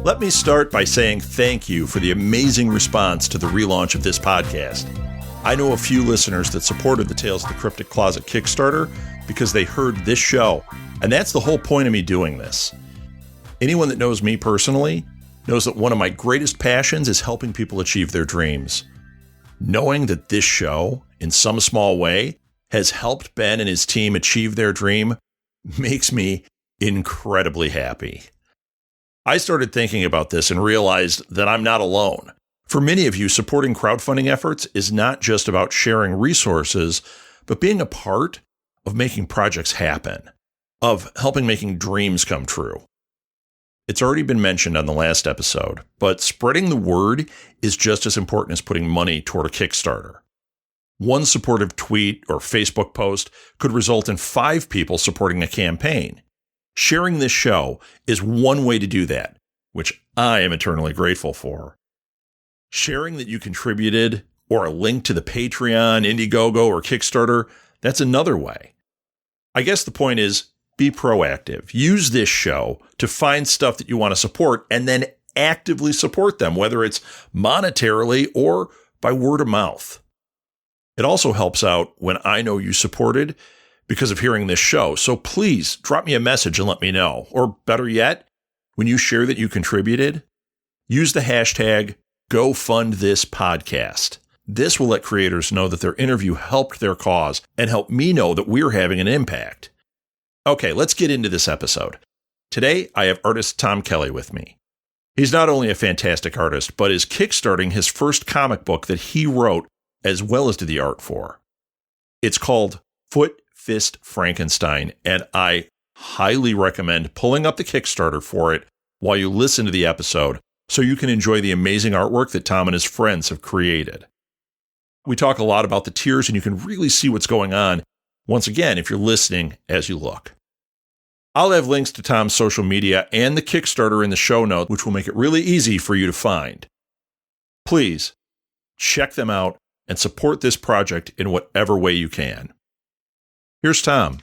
Let me start by saying thank you for the amazing response to the relaunch of this podcast. I know a few listeners that supported the Tales of the Cryptic Closet Kickstarter because they heard this show, and that's the whole point of me doing this. Anyone that knows me personally knows that one of my greatest passions is helping people achieve their dreams. Knowing that this show, in some small way, has helped Ben and his team achieve their dream makes me incredibly happy. I started thinking about this and realized that I'm not alone. For many of you, supporting crowdfunding efforts is not just about sharing resources, but being a part of making projects happen, of helping making dreams come true. It's already been mentioned on the last episode, but spreading the word is just as important as putting money toward a Kickstarter. One supportive tweet or Facebook post could result in 5 people supporting a campaign. Sharing this show is one way to do that, which I am eternally grateful for. Sharing that you contributed or a link to the Patreon, Indiegogo, or Kickstarter, that's another way. I guess the point is, be proactive. Use this show to find stuff that you want to support and then actively support them, whether it's monetarily or by word of mouth. It also helps out when I know you supported because of hearing this show. So please drop me a message and let me know. Or better yet, when you share that you contributed, use the hashtag #GoFundThisPodcast. This will let creators know that their interview helped their cause and help me know that we're having an impact. Okay, let's get into this episode. Today, I have artist Tom Kelly with me. He's not only a fantastic artist, but is kickstarting his first comic book that he wrote as well as did the art for. It's called Fist Frankenstein, and I highly recommend pulling up the Kickstarter for it while you listen to the episode so you can enjoy the amazing artwork that Tom and his friends have created. We talk a lot about the tiers, and you can really see what's going on, once again, if you're listening as you look. I'll have links to Tom's social media and the Kickstarter in the show notes, which will make it really easy for you to find. Please check them out and support this project in whatever way you can. Here's Tom.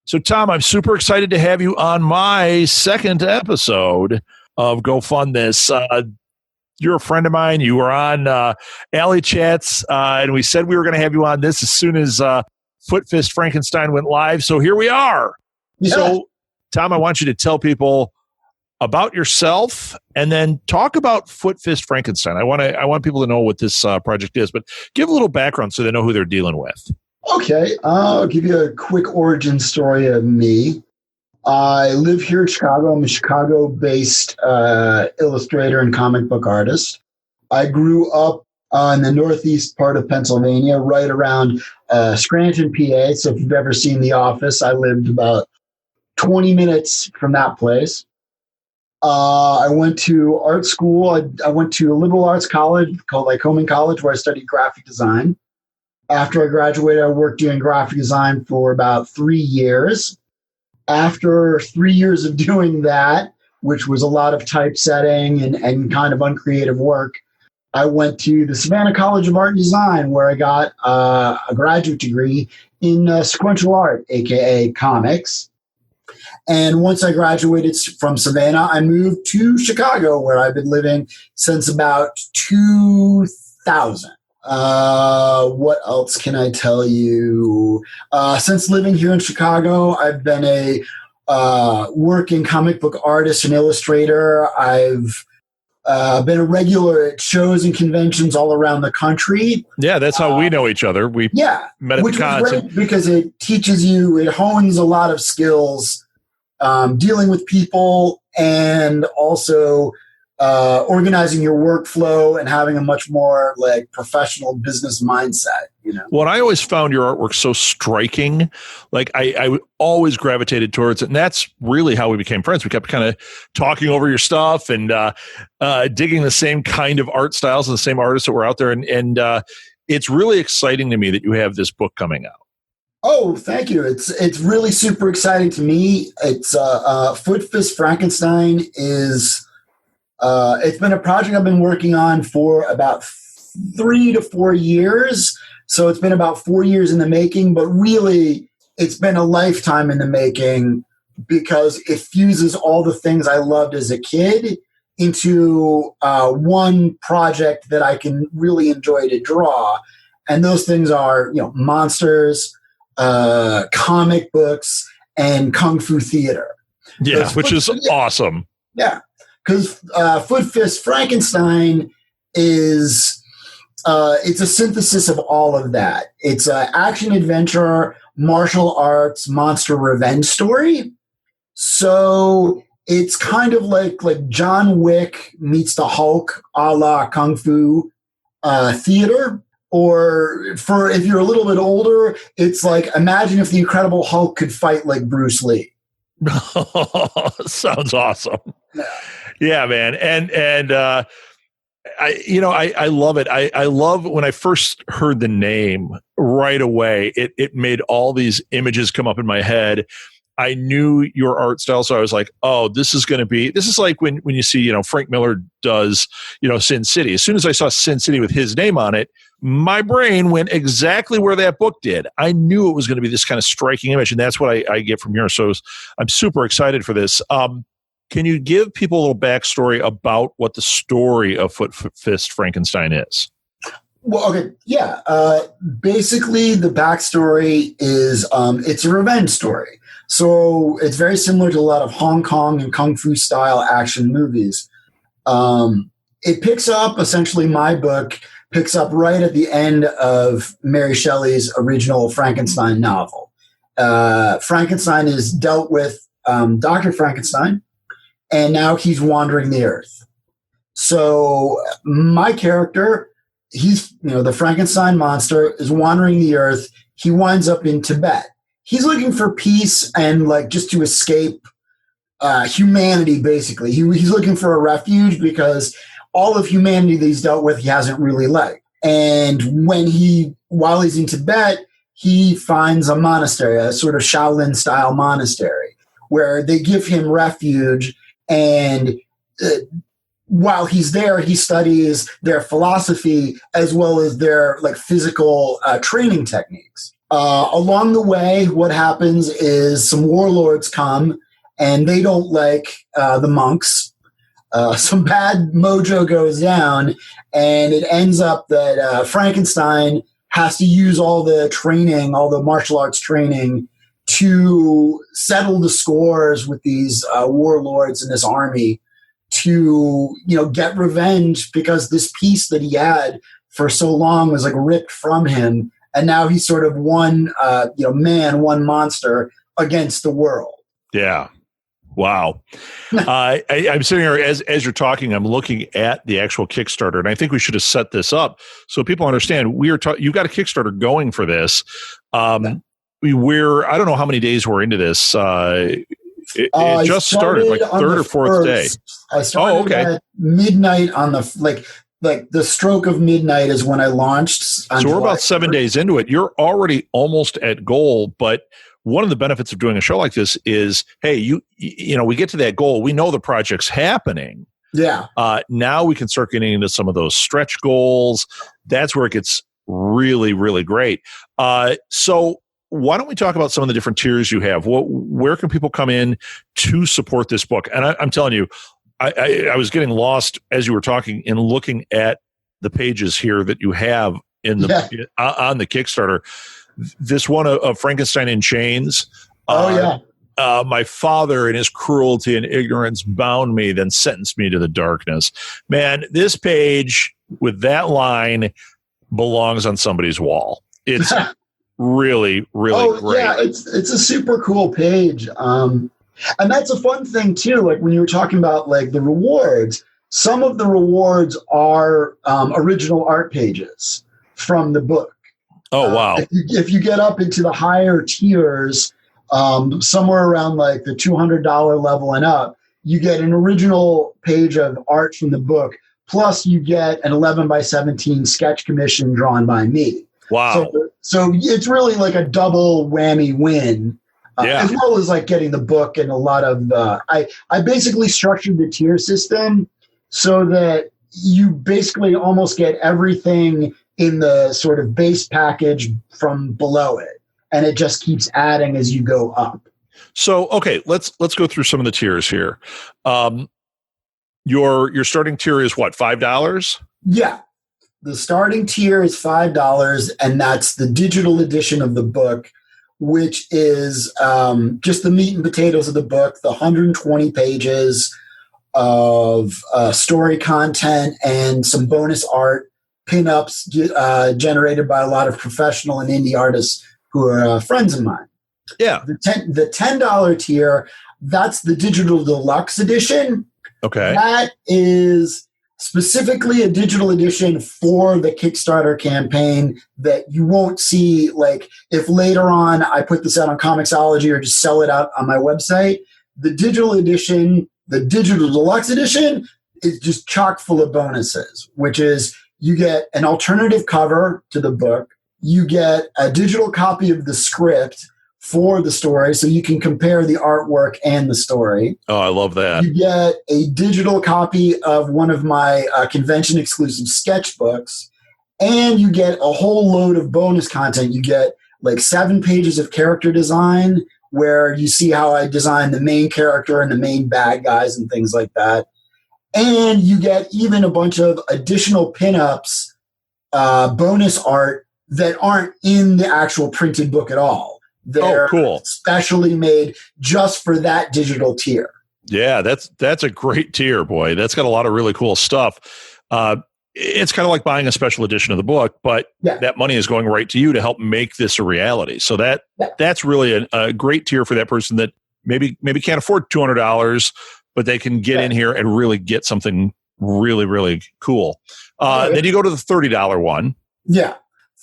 So, Tom, I'm super excited to have you on my second episode of Go Fund This. You're a friend of mine. You were on Alley Chats, and we said we were going to have you on this as soon as Fist Frankenstein went live. So here we are. Yeah. So, Tom, I want you to tell people about yourself and then talk about Fist Frankenstein. I want people to know what this project is, but give a little background so they know who they're dealing with. Okay, I'll give you a quick origin story of me. I live here in Chicago. I'm a Chicago-based illustrator and comic book artist. I grew up in the northeast part of Pennsylvania, right around Scranton, PA. So if you've ever seen The Office, I lived about 20 minutes from that place. I went to art school. I went to a liberal arts college called Lycoming College, where I studied graphic design. After I graduated, I worked doing graphic design for about 3 years. After 3 years of doing that, which was a lot of typesetting and kind of uncreative work, I went to the Savannah College of Art and Design, where I got a graduate degree in sequential art, aka comics. And once I graduated from Savannah, I moved to Chicago, where I've been living since about 2000. What else can I tell you? Since living here in Chicago, I've been a working comic book artist and illustrator. I've been a regular at shows and conventions all around the country. Yeah, that's how we know each other. We met at which the cons. Was great because it teaches you, it hones a lot of skills dealing with people and also organizing your workflow and having a much more like professional business mindset, you know. Well, I always found your artwork so striking. Like I always gravitated towards it. And that's really how we became friends. We kept kind of talking over your stuff and digging the same kind of art styles and the same artists that were out there. And it's really exciting to me that you have this book coming out. Oh, thank you. It's really super exciting to me. It's Fist Frankenstein is it's been a project I've been working on for about 3 to 4 years. So it's been about 4 years in the making, but really it's been a lifetime in the making because it fuses all the things I loved as a kid into one project that I can really enjoy to draw. And those things are, monsters, comic books, and kung fu theater. Yeah, which is awesome. Yeah, because Fist Frankenstein is it's a synthesis of all of that. It's an action adventure, martial arts, monster revenge story. So it's kind of like John Wick meets the Hulk, a la kung fu theater. Or for if you're a little bit older, it's like imagine if the Incredible Hulk could fight like Bruce Lee. Sounds awesome. Yeah, man. And I love it. I love when I first heard the name right away, it made all these images come up in my head. I knew your art style, so I was like, oh, this is like when you see, Frank Miller does, Sin City. As soon as I saw Sin City with his name on it, my brain went exactly where that book did. I knew it was going to be this kind of striking image, and that's what I get from here. So I'm super excited for this. Can you give people a little backstory about what the story of Fist Frankenstein is? Well, okay, yeah. Basically, the backstory is it's a revenge story. So it's very similar to a lot of Hong Kong and Kung Fu style action movies. It picks up, essentially my book picks up right at the end of Mary Shelley's original Frankenstein novel. Frankenstein is dealt with Dr. Frankenstein, and now he's wandering the earth. So my character, he's, the Frankenstein monster is wandering the earth. He winds up in Tibet. He's looking for peace and just to escape humanity, basically. He's looking for a refuge because all of humanity that he's dealt with, he hasn't really liked. And while he's in Tibet, he finds a monastery, a sort of Shaolin style monastery, where they give him refuge. And while he's there, he studies their philosophy as well as their physical training techniques. Along the way, what happens is some warlords come and they don't like the monks. Some bad mojo goes down, and it ends up that Frankenstein has to use all the martial arts training to settle the scores with these warlords and this army to, get revenge because this peace that he had for so long was ripped from him. And now he's sort of one monster against the world. Yeah. Wow. I'm sitting here as you're talking, I'm looking at the actual Kickstarter, and I think we should have set this up so people understand you've got a Kickstarter going for this. I don't know how many days we're into this. It just started third or fourth day. I started at midnight on the stroke of midnight is when I launched. So we're about 7 days into it. You're already almost at goal, but one of the benefits of doing a show like this is, hey, we get to that goal. We know the project's happening. Yeah. Now we can start getting into some of those stretch goals. That's where it gets really, really great. So why don't we talk about some of the different tiers you have? Where can people come in to support this book? And I'm telling you, I was getting lost as you were talking in looking at the pages here that you have on the Kickstarter. This one of Frankenstein in Chains. My father in his cruelty and ignorance bound me, then sentenced me to the darkness. Man, this page with that line belongs on somebody's wall. It's really, really great. Yeah, it's a super cool page. And that's a fun thing too. When you were talking about the rewards, some of the rewards are original art pages from the book. Oh, wow. If you get up into the higher tiers, somewhere around the $200 level and up, you get an original page of art from the book. Plus you get an 11x17 sketch commission drawn by me. Wow. So it's really a double whammy win. As well as getting the book and a lot of, I basically structured the tier system so that you basically almost get everything in the sort of base package from below it, and it just keeps adding as you go up. So, okay, let's go through some of the tiers here. your starting tier is what, $5? Yeah. The starting tier is $5, and that's the digital edition of the book, which is just the meat and potatoes of the book, the 120 pages of story content and some bonus art, pinups generated by a lot of professional and indie artists who are friends of mine. Yeah. The $10 tier, that's the digital deluxe edition. Okay. That is specifically a digital edition for the Kickstarter campaign that you won't see. Like, if later on I put this out on Comixology or just sell it out on my website, the digital edition, the digital deluxe edition, is just chock full of bonuses, which is you get an alternative cover to the book, you get a digital copy of the script for the story, so you can compare the artwork and the story. Oh, I love that. You get a digital copy of one of my convention-exclusive sketchbooks, and you get a whole load of bonus content. You get like 7 pages of character design, where you see how I designed the main character and the main bad guys and things like that. And you get even a bunch of additional pinups, bonus art that aren't in the actual printed book at all. They're cool. Specially made just for that digital tier. Yeah, that's a great tier, boy. That's got a lot of really cool stuff. It's kind of like buying a special edition of the book, but that money is going right to you to help make this a reality. So that's really a great tier for that person that maybe can't afford $200, but they can get in here and really get something really, really cool. Then you go to the $30 one. Yeah.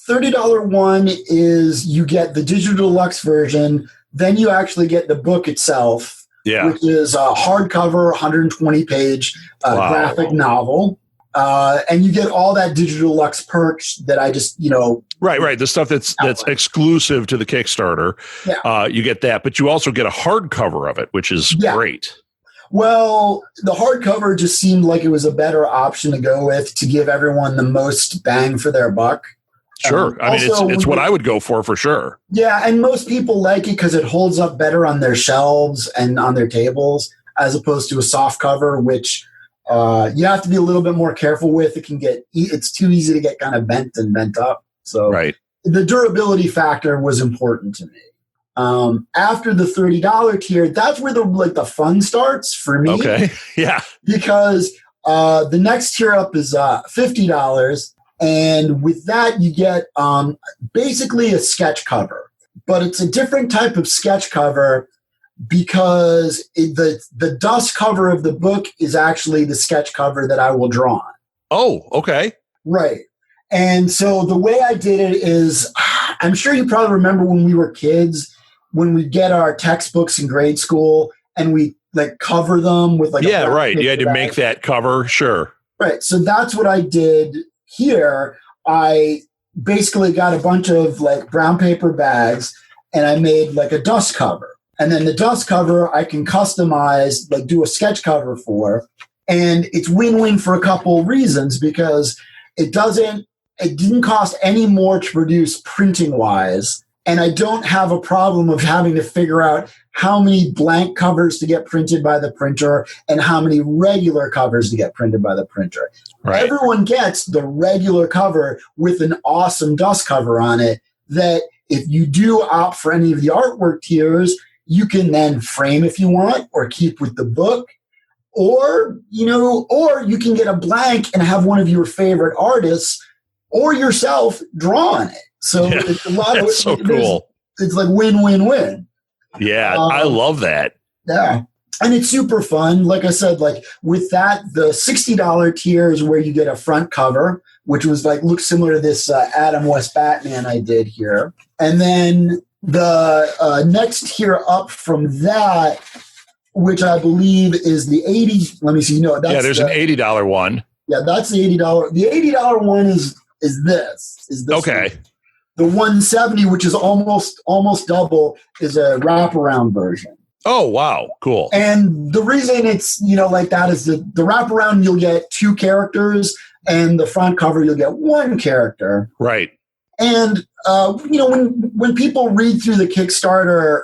$30 one is you get the digital deluxe version. Then you actually get the book itself, which is a hardcover, 120-page graphic novel. And you get all that digital deluxe perks that I just, Right. The stuff that's exclusive to the Kickstarter. Yeah. You get that, but you also get a hardcover of it, which is great. Well, the hardcover just seemed like it was a better option to go with to give everyone the most bang for their buck. Sure. I mean, it's what I would go for sure. Yeah, and most people like it because it holds up better on their shelves and on their tables as opposed to a soft cover, which you have to be a little bit more careful with. It's too easy to get kind of bent and bent up. So the durability factor was important to me. After the $30 tier, that's where the fun starts for me. Okay. Yeah. Because the next tier up is $50. And with that, you get basically a sketch cover. But it's a different type of sketch cover because the dust cover of the book is actually the sketch cover that I will draw on. Oh, okay. Right. And so the way I did it is, I'm sure you probably remember when we were kids, when we get our textbooks in grade school and we cover them with right. You had to make that cover. Sure. Right. So that's what I did. Here, I basically got a bunch of brown paper bags and I made a dust cover. And then the dust cover I can customize, do a sketch cover for. And it's win-win for a couple reasons because it didn't cost any more to produce printing wise. And I don't have a problem of having to figure out how many blank covers to get printed by the printer and how many regular covers to get printed by the printer. Right. Everyone gets the regular cover with an awesome dust cover on it that if you do opt for any of the artwork tiers, you can then frame if you want or keep with the book. Or you can get a blank and have one of your favorite artists or yourself draw on it. So it's a lot of so cool. It's win-win-win. Yeah, I love that. Yeah. And it's super fun. Like I said, with that, the $60 tier is where you get a front cover, which was looks similar to this Adam West Batman I did here. And then the next tier up from that, which I believe is the 80. Let me see. No, that's there's an $80 one. Yeah, that's the $80. The $80 one is this. Okay. One. The 170, which is almost double, is a wraparound version. Oh, wow. Cool. And the reason it's, like that is the wraparound, you'll get 2 characters, and the front cover, you'll get 1 character. Right. And, when people read through the Kickstarter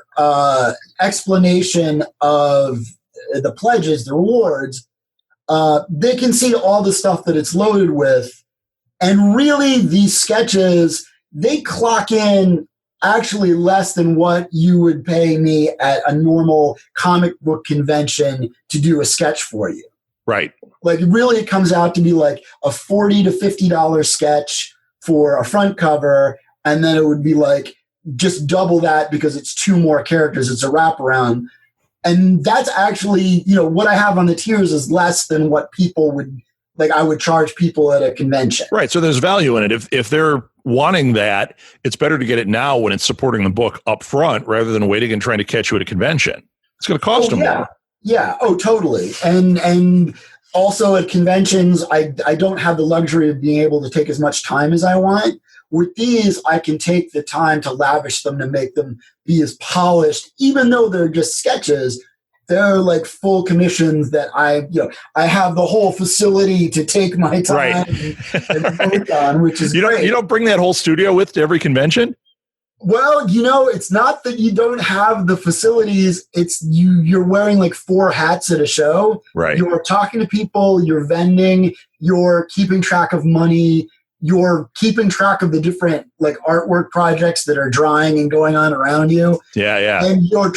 explanation of the pledges, the rewards, they can see all the stuff that it's loaded with. And really, these sketches, they clock in actually less than what you would pay me at a normal comic book convention to do a sketch for you. Right. Like, really, it comes out to be like a $40 to $50 sketch for a front cover, and then it would be like just double that because it's 2 more characters. It's a wraparound. And that's actually, what I have on the tiers is less than what people would, like I would charge people at a convention. Right. So there's value in it. If they're wanting that, it's better to get it now when it's supporting the book up front rather than waiting and trying to catch you at a convention. It's going to cost them more. Yeah. Oh, totally. And also at conventions, I don't have the luxury of being able to take as much time as I want. With these, I can take the time to lavish them to make them be as polished, even though they're just sketches. They're like full commissions that I have the whole facility to take my time and work on, which is great. You don't bring that whole studio with to every convention? Well, it's not that you don't have the facilities. It's you're wearing like 4 hats at a show. Right. You're talking to people, you're vending, you're keeping track of money, you're keeping track of the different like artwork projects that are drying and going on around you. Yeah. And you're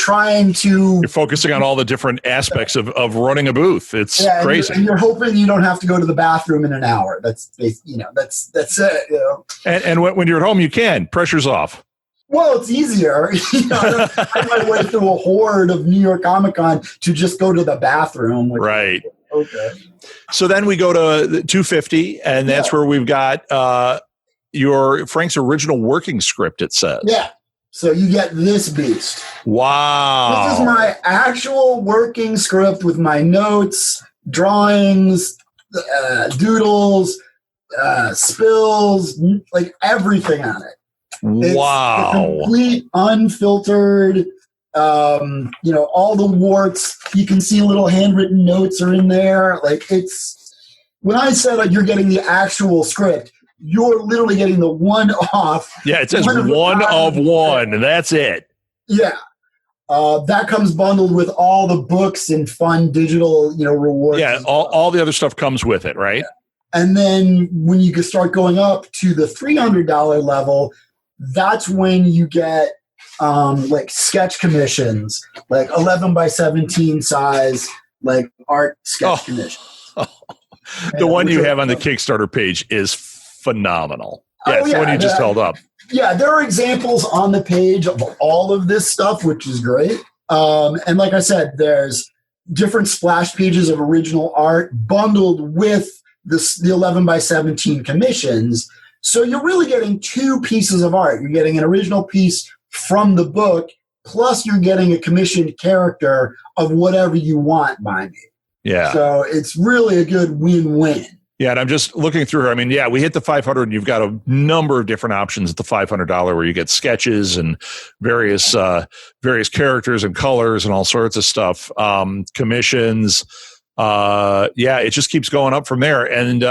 focusing on all the different aspects of running a booth. It's crazy. And you're hoping you don't have to go to the bathroom in an hour. That's it. And when you're at home, you can. Pressure's off. Well, it's easier. I find my way through a horde of New York Comic Con to just go to the bathroom. Right. Okay. So then we go to 250, and that's where we've got your Frank's original working script, it says. Yeah. So you get this beast. Wow. This is my actual working script with my notes, drawings, doodles, spills, like everything on it. Wow. It's complete, unfiltered, all the warts. You can see little handwritten notes are in there. Like when I said like you're getting the actual script, you're literally getting the one-off. Yeah, it says one of one, and that's it. Yeah. That comes bundled with all the books and fun digital, rewards. Yeah, all the other stuff comes with it, right? Yeah. And then when you can start going up to the $300 level, that's when you get like sketch commissions, like 11 by 17 size, like art sketch commissions. The one you have on the Kickstarter page is phenomenal. Yeah, it's the one you just held up. Yeah, there are examples on the page of all of this stuff, which is great. And like I said, there's different splash pages of original art bundled with the 11 by 17 commissions. So you're really getting 2 pieces of art. You're getting an original piece from the book, plus you're getting a commissioned character of whatever you want by me. Yeah. So it's really a good win-win. Yeah, and I'm just looking through her. I mean, we hit the 500, and you've got a number of different options at the $500 where you get sketches and various characters and colors and all sorts of stuff, commissions. It just keeps going up from there. And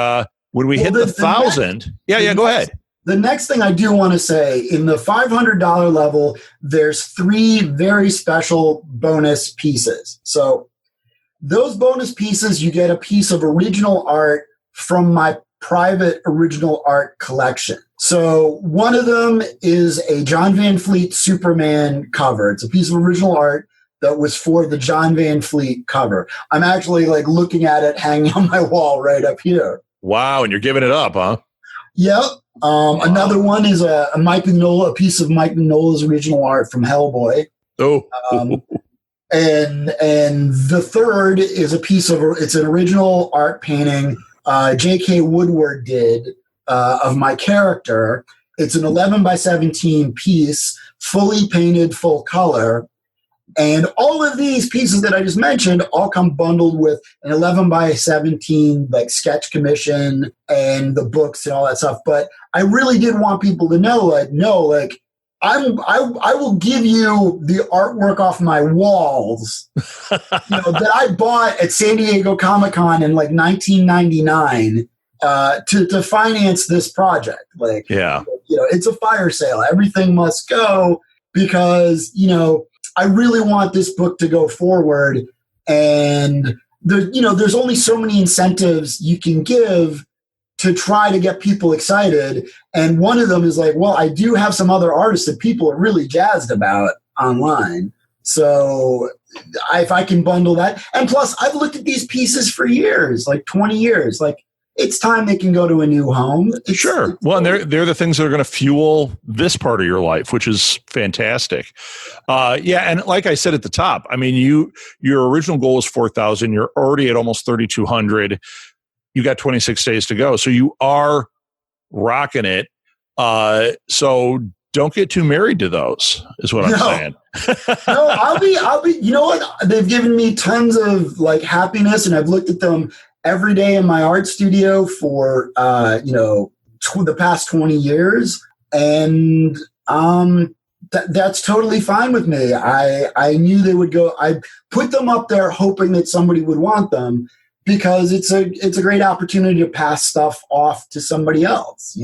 when we hit the 1,000, go ahead. The next thing I do want to say, in the $500 level, there's 3 very special bonus pieces. So those bonus pieces, you get a piece of original art from my private original art collection. So one of them is a John Van Fleet Superman cover. It's a piece of original art that was for the John Van Fleet cover. I'm actually like looking at it hanging on my wall right up here. Wow, and you're giving it up, huh? Yep. Another one is a piece of Mike Mignola's original art from Hellboy. Oh. And the third is it's an original art painting J.K. Woodward did of my character. It's an 11 by 17 piece, fully painted, full color. And all of these pieces that I just mentioned all come bundled with an 11 by 17 like sketch commission and the books and all that stuff. But I really did want people to know, I will give you the artwork off my walls that I bought at San Diego Comic-Con in like 1999 to finance this project. It's a fire sale. Everything must go because, I really want this book to go forward, and there's only so many incentives you can give to try to get people excited. And one of them is like, well, I do have some other artists that people are really jazzed about online. So if I can bundle that, and plus I've looked at these pieces for years, like 20 years, like it's time they can go to a new home. Sure. Well, and they're the things that are going to fuel this part of your life, which is fantastic. Yeah. And like I said at the top, I mean, your original goal is 4,000. You're already at almost 3,200. You got 26 days to go. So you are rocking it. So don't get too married to those is what I'm saying. No, I'll be, you know what? They've given me tons of like happiness, and I've looked at them every day in my art studio for, the past 20 years. And, that's totally fine with me. I knew they would go. I put them up there hoping that somebody would want them, because it's a great opportunity to pass stuff off to somebody else,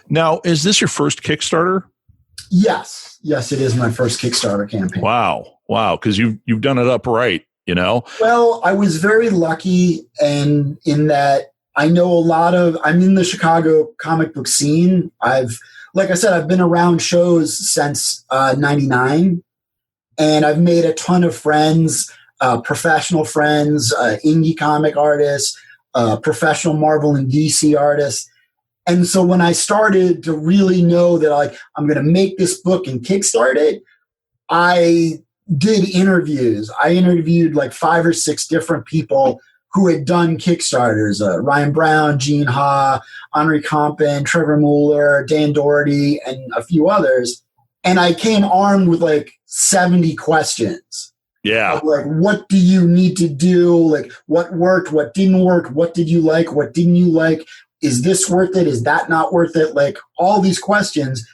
Now, is this your first Kickstarter? Yes, it is my first Kickstarter campaign. Wow. Because you've done it upright, Well, I was very lucky, and in that I know I'm in the Chicago comic book scene. Like I said, I've been around shows since 99, and I've made a ton of friends. Professional friends, indie comic artists, professional Marvel and DC artists. And so when I started to really know that I'm going to make this book and kickstart it, I did interviews. I interviewed like 5 or 6 different people who had done Kickstarters, Ryan Brown, Gene Ha, Henri Compin, Trevor Mueller, Dan Doherty, and a few others. And I came armed with like 70 questions. Yeah. Like, what do you need to do? Like, what worked? What didn't work? What did you like? What didn't you like? Is this worth it? Is that not worth it? Like, all these questions.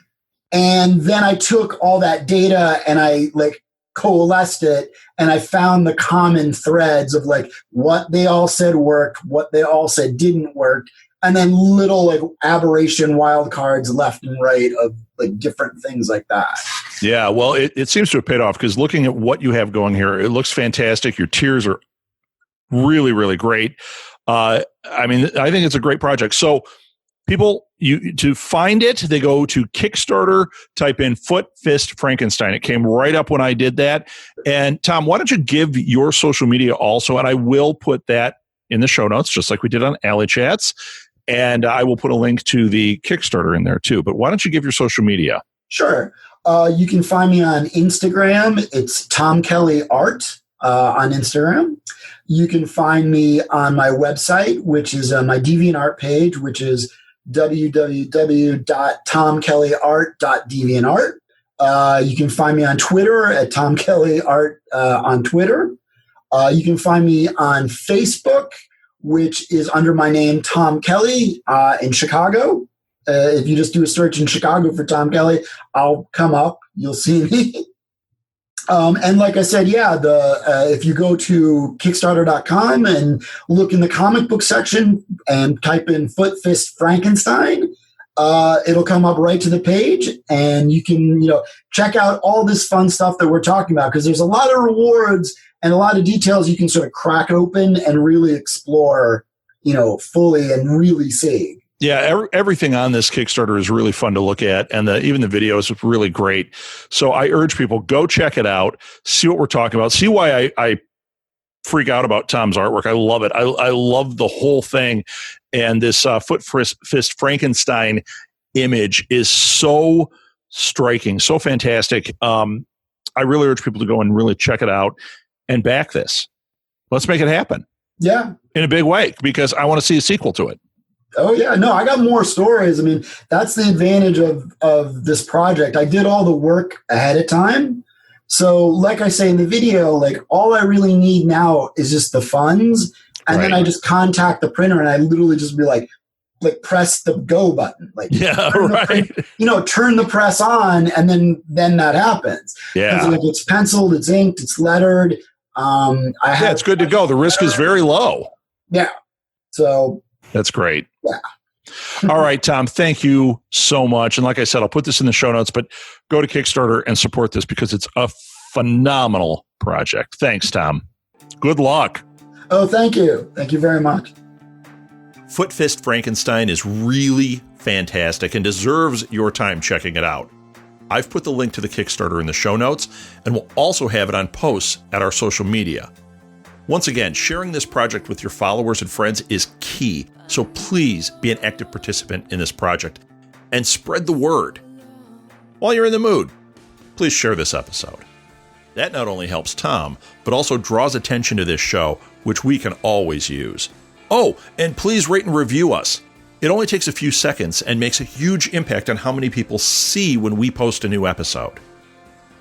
And then I took all that data and I like coalesced it, and I found the common threads of like what they all said worked, what they all said didn't work, and then little like aberration wild cards left and right of like different things like that. Yeah, well, it seems to have paid off, because looking at what you have going here, it looks fantastic. Your tiers are really, really great. I think it's a great project. So people, to find it, they go to Kickstarter, type in Fist Frankenstein. It came right up when I did that. And Tom, why don't you give your social media also? And I will put that in the show notes, just like we did on Alley Chats. And I will put a link to the Kickstarter in there too. But why don't you give your social media? Sure. You can find me on Instagram. It's Tom Kelly Art on Instagram. You can find me on my website, which is my DeviantArt page, which is www.tomkellyart.deviantart. You can find me on Twitter at Tom Kelly Art on Twitter. You can find me on Facebook, which is under my name, Tom Kelly, in Chicago. If you just do a search in Chicago for Tom Kelly, I'll come up. You'll see me. And like I said, if you go to Kickstarter.com and look in the comic book section and type in Fist Frankenstein, it'll come up right to the page, and you can check out all this fun stuff that we're talking about, because there's a lot of rewards and a lot of details you can sort of crack open and really explore, fully and really see. Yeah, everything on this Kickstarter is really fun to look at, and even the video is really great. So I urge people, go check it out, see what we're talking about, see why I freak out about Tom's artwork. I love it. I love the whole thing, and this Fist Frankenstein image is so striking, so fantastic. I really urge people to go and really check it out and back this. Let's make it happen. Yeah, in a big way, because I want to see a sequel to it. Oh, yeah. No, I got more stories. I mean, that's the advantage of this project. I did all the work ahead of time. So like I say in the video, like all I really need now is just the funds. And then I just contact the printer, and I literally just be like press the go button. Like, turn the press on, and then that happens. Yeah. Like, it's penciled, it's inked, it's lettered. It's good to go. The risk is very low. Yeah. So that's great. Yeah. All right, Tom, thank you so much. And like I said, I'll put this in the show notes, but go to Kickstarter and support this, because it's a phenomenal project. Thanks, Tom. Good luck. Oh, thank you. Thank you very much. Fist Frankenstein is really fantastic and deserves your time checking it out. I've put the link to the Kickstarter in the show notes, and we'll also have it on posts at our social media. Once again, sharing this project with your followers and friends is key, so please be an active participant in this project and spread the word. While you're in the mood, please share this episode. That not only helps Tom, but also draws attention to this show, which we can always use. Oh, and please rate and review us. It only takes a few seconds and makes a huge impact on how many people see when we post a new episode.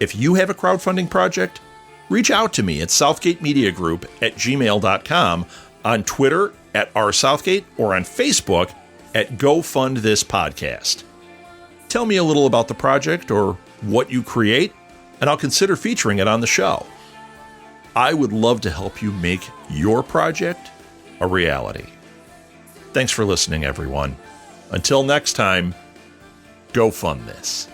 If you have a crowdfunding project, reach out to me at southgatemediagroup@gmail.com, on Twitter @rsouthgate, or on Facebook at Go Fund This Podcast. Tell me a little about the project or what you create, and I'll consider featuring it on the show. I would love to help you make your project a reality. Thanks for listening, everyone. Until next time, go fund this.